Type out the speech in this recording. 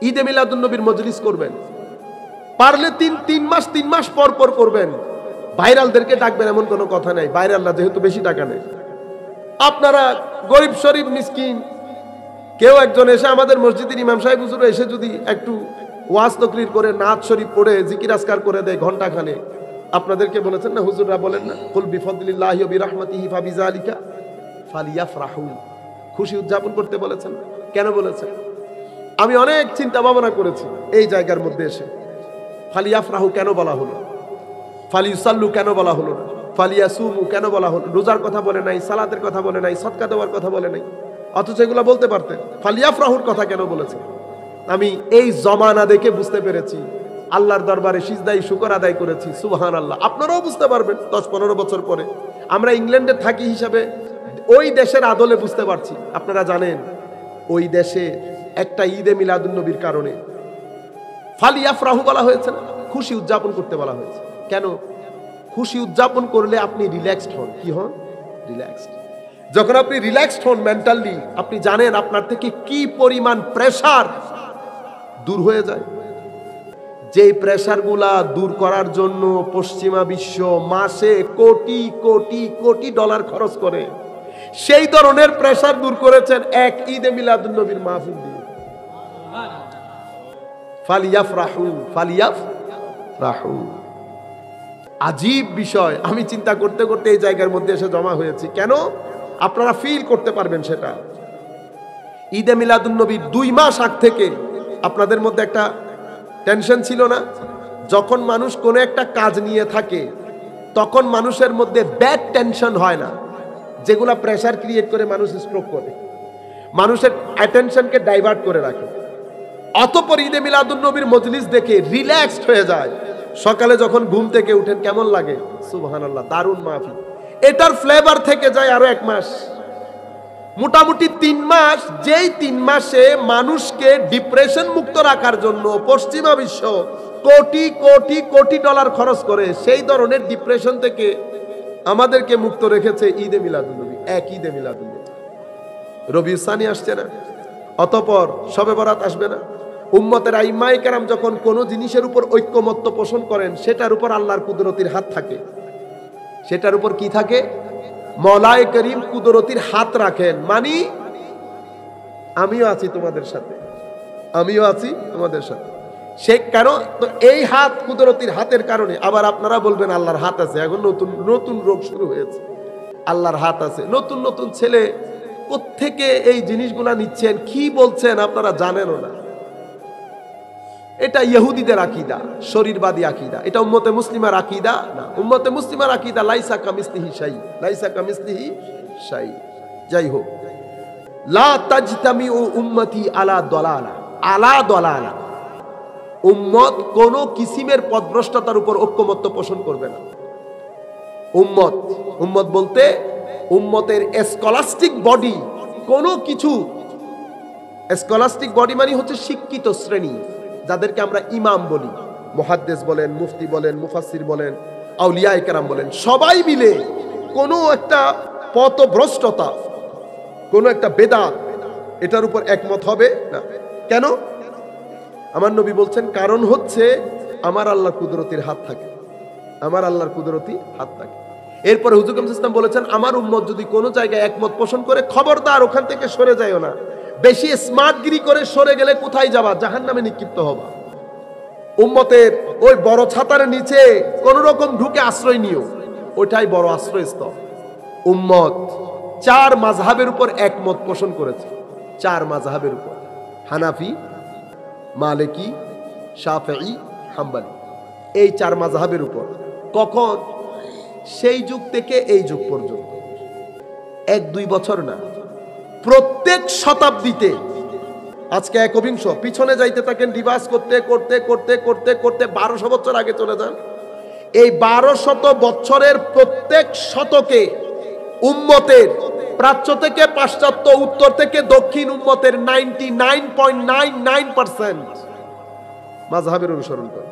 ঈদে মিলাদুন নবীর মজলিস করবেন, পারলে তিন মাস পর পর করবেন। ভাইরালদেরকে ডাকবেন এমন কোনো কথা নাই, ভাইরালরা যেহেতু বেশি টাকা নেই। আপনারা গরিব শরীফ মিসকিন কেউ একজন এসে আমাদের মসজিদের ইমাম সাহেব হুজুর এসে যদি একটু ওয়াজ তকরির করে নাত শরীফ পড়ে জিকির আজকার করে দেয় ঘন্টা খানে, আপনাদেরকে বলেছেন না, হুজুররা বলেন না, কুল বিফদলিল্লাহি ওয়া বিরহমাতিহি ফাবিযালিকা ফালিয়াফরাহু, খুশি উদযাপন করতে বলেছেন। কেন বলেছেন? আমি অনেক চিন্তা ভাবনা করেছি এই জায়গার মধ্যে এসে। ফালিয়াফরাহু কেন বলা হলো? ফালিউসাল্লু কেন বলা হলো না? ফালিয়াসুমু কেন বলা হলো? রোজার কথা বলে নাই, সালাতের কথা বলে নাই, সদকা দেওয়ার কথা বলে নাই, অথচ এগুলো বলতে পারতেন। ফালিয়াফরাহুর কথা কেন বলেছে? আমি এই জমানা দেখে বুঝতে পেরেছি, আল্লাহর দরবারে সিজদাই শুকর আদায় করেছি। সুবহানাল্লাহ। আপনারাও বুঝতে পারবেন 10-15 বছর পরে। আমরা ইংল্যান্ডে থাকি হিসাবে ওই দেশের আদলে বুঝতে পারছি। আপনারা জানেন ওই দেশে একটা ঈদে মিলাদুন নবীর কারণে ফালিয়াফরাহু বলা হয়েছে না, খুশি উদযাপন করতে বলা হয়েছে। কেন? খুশি উদযাপন করলে আপনি রিল্যাক্সড হন। কি হন? রিল্যাক্সড। যখন আপনি রিল্যাক্সড হন মেন্টালি, আপনি জানেন আপনার থেকে কি পরিমাণ প্রেসার দূর হয়ে যায়। যেই প্রেসারগুলা দূর করার জন্য পশ্চিমা বিশ্ব মাসে কোটি কোটি কোটি ডলার খরচ করে, সেই ধরনের প্রেসার দূর করেছেন এক ঈদে মিলাদুন নবীর মাহফিল দিয়ে। ফালিয়াফরাহু, ফালিয়াফরাহু। আজীব বিষয়। আমি চিন্তা করতে করতে এই জায়গার মধ্যে এসে জমা হয়েছি। কেন? আপনারা ফিল করতে পারবেন সেটা। ঈদে মিলাদুন নবীর 2 মাস আগ থেকে আপনাদের মধ্যে একটা টেনশন ছিল না? যখন মানুষ কোনো একটা কাজ নিয়ে থাকে তখন মানুষের মধ্যে ব্যাড টেনশন হয় না, যেগুলা প্রেসার ক্রিয়েট করে মানুষ স্ট্রোক করে, মানুষের অ্যাটেনশনকে ডাইভার্ট করে রাখে। অতঃপর ঈদে মিলাদুন নবীর মজলিস দেখে রিল্যাক্সড হয়ে যায়। সকালে যখন ঘুম থেকে উঠেন কেমন লাগে? সুবহানাল্লাহ, দারুণ মাহফিল। এটার ফ্লেভার থেকে যায় আরো 1 মাস, মোটামুটি 3 মাস। যেই 3 মাসে মানুষকে ডিপ্রেশন মুক্ত রাখার জন্য পশ্চিমা বিশ্ব কোটি কোটি কোটি ডলার খরচ করে, সেই ধরনের ডিপ্রেশন থেকে আমাদেরকে মুক্ত রেখেছে ঈদে মিলাদুন নবী। এক ঈদে মিলাদুন নবী। রবিউল সানি আসছে না, অতঃপর শবে বরাত আসবে না। উম্মতের আইম্মায়ে কেরাম যখন কোনো জিনিসের উপর ঐক্যমত্য পোষণ করেন, সেটার উপর আল্লাহর কুদরতির হাত থাকে। সেটার উপর কি থাকে? মওলায়ে করিম কুদরতির হাত রাখেন। মানে আমিও আছি তোমাদের সাথে, আমিও আছি তোমাদের সাথে। সে কেন? তো এই হাত কুদরতির হাতের কারণে। আবার আপনারা বলবেন আল্লাহর হাত আছে, এখন নতুন নতুন রোগ শুরু হয়েছে। আল্লাহর হাত আছে, নতুন নতুন ছেলে কোত্থেকে এই জিনিসগুলা নিচ্ছেন, কি বলছেন আপনারা জানেনও না। এটা ইহুদিদের আকীদা, শরীরবাদী আকীদা। এটা উম্মতে মুসলিমার আকীদা না। উম্মতে মুসলিমার আকীদা লাইসা কামিসলিহি শাই, লাইসা কামিসলিহি শাই। যাই হোক, লা তাজতামিউ উম্মতি আলা দালালা, আলা দালালা। উম্মত কোন কিসিমের পথভ্রষ্টতার উপর ঐক্যমত্য পোষণ করবে না। উম্মত বলতে উম্মতের স্কলাস্টিক বডি, কোন কিছু। স্কলাস্টিক বডি মানে হচ্ছে শিক্ষিত শ্রেণী, যাদেরকে আমরা ইমাম বলি, মুহাদ্দিস বলেন, মুফতি বলেন, মুফাসসির বলেন, আউলিয়ায়ে কেরাম বলেন। সবাই মিলে কোনো একটা পথভ্রষ্টতা, কোনো একটা বেদাত, এটার উপর একমত হবে না। কেন? আমার নবী বলছেন কারণ হচ্ছে আমার আল্লাহর কুদরতির হাত থাকে, আমার আল্লাহর কুদরতি হাত থাকে। এরপরে হুজুর কামস ইসলাম বলেছেন আমার উম্মত যদি কোনো জায়গায় একমত পোষণ করে, খবরদার ওখান থেকে সরে যায়ও না। বেশি স্মার্টগিরি করে সরে গেলে কোথায় যাবা? জাহান্নামে নিক্ষিপ্ত হবা। উম্মতের ওই বড় ছাতার নিচে কোন রকম ঢুকে আশ্রয় নিও, ওইটাই বড় আশ্রয়স্থল। উম্মত 4 মাযহাবের উপর একমত পোষণ করেছে, 4 মাযহাবের উপর, হানাফি, মালিকি, শাফিঈ, হাম্বলি। এই 4 মাযহাবের উপর। কখন? সেই যুগ থেকে এই যুগ পর্যন্ত, 1-2 বছর না, প্রত্যেক শতাব্দীতে। আজকে 21, পিছনে যাইতে থাকেন, রিভার্স করতে করতে করতে করতে করতে 1200 বছর আগে চলে যান। এই 1200 বছরের প্রত্যেক শতকে উম্মতের প্রাচ্য থেকে পাশ্চাত্য, উত্তর থেকে দক্ষিণ, উম্মতের 99.99% মাযহাবের অনুসরণ করে।